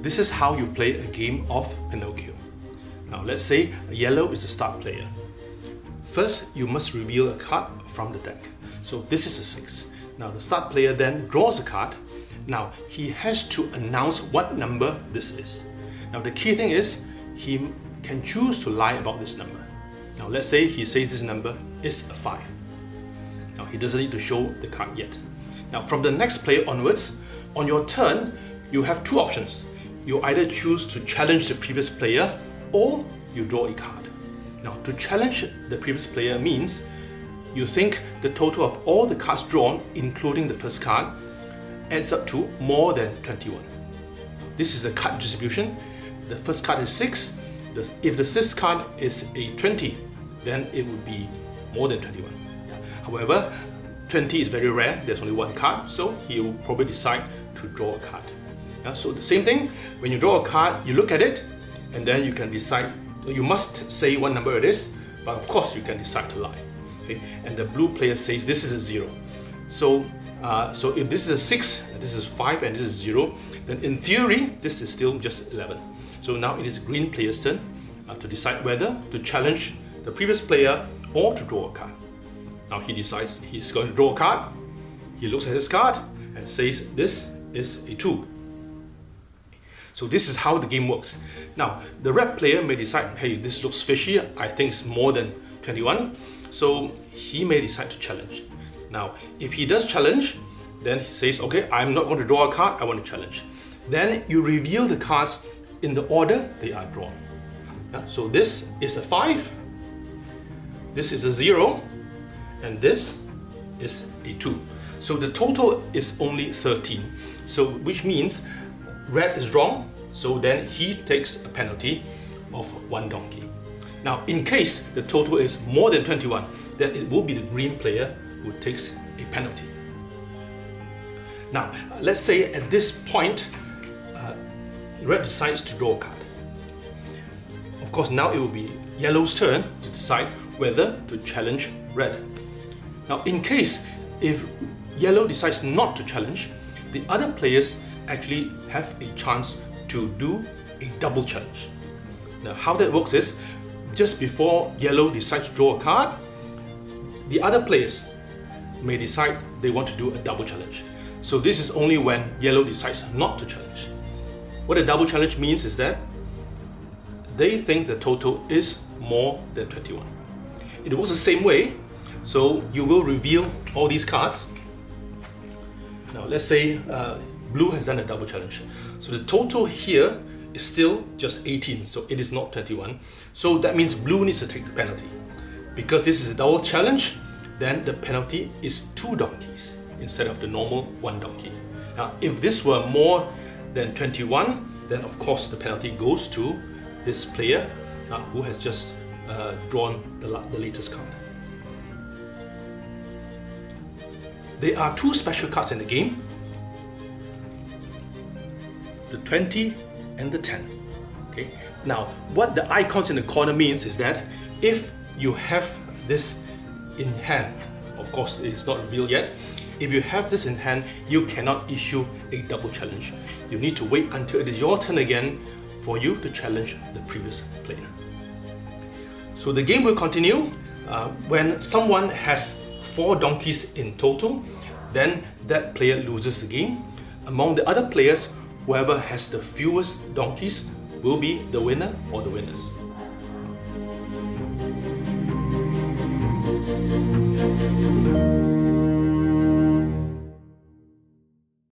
this is how you play a game of Pinocchio. Now let's say yellow is the start player. First, you must reveal a card from the deck. So this is a 6. Now the start player then draws a card. Now he has to announce what number this is. Now the key thing is he can choose to lie about this number. Now let's say he says this number is a 5. Now he doesn't need to show the card yet. Now from the next player onwards, on your turn, you have two options. You either choose to challenge the previous player or you draw a card. Now to challenge the previous player means you think the total of all the cards drawn, including the first card, adds up to more than 21. This is a card distribution. The first card is 6. If the sixth card is a 20, then it would be more than 21. However, 20 is very rare. There's only one card, so he will probably decide to draw a card. So the same thing, when you draw a card, you look at it, and then you can decide. You must say what number it is, but of course you can decide to lie. Okay? And the blue player says this is a 0. So if this is a 6, this is 5, and this is 0, then in theory this is still just 11. So now it is green player's turn to decide whether to challenge the previous player or to draw a card. Now he decides he's going to draw a card. He looks at his card and says this is a 2. So this is how the game works. Now the red player may decide, hey, this looks fishy, I think it's more than 21. So he may decide to challenge. Now if he does challenge, then he says, okay, I'm not going to draw a card, I want to challenge. Then you reveal the cards in the order they are drawn. So this is a 5, this is a 0, and this is a 2. So the total is only 13. So which means red is wrong, so then he takes a penalty of 1 donkey. Now in case the total is more than 21, then it will be the green player who takes a penalty. Now let's say at this point red decides to draw a card. Of course now it will be yellow's turn to decide whether to challenge red. Now in case if yellow decides not to challenge, the other players actually have a chance to do a double challenge. Now how that works is, just before yellow decides to draw a card, the other players may decide they want to do a double challenge. So this is only when yellow decides not to challenge. What a double challenge means is that they think the total is more than 21. It works the same way, so you will reveal all these cards. Now let's say blue has done a double challenge. So the total here is still just 18, so it is not 21. So that means blue needs to take the penalty. Because this is a double challenge, then the penalty is 2 donkeys instead of the normal 1 donkey. Now if this were more than 21, then of course the penalty goes to this player who has just drawn the latest card. There are 2 special cards in the game, the 20 and the 10. Okay. Now what the icons in the corner means is that if you have this in hand, of course it's not revealed yet, if you have this in hand, you cannot issue a double challenge. You need to wait until it is your turn again for you to challenge the previous player. So the game will continue. When someone has 4 donkeys in total, then that player loses the game. Among the other players, whoever has the fewest donkeys will be the winner or the winners.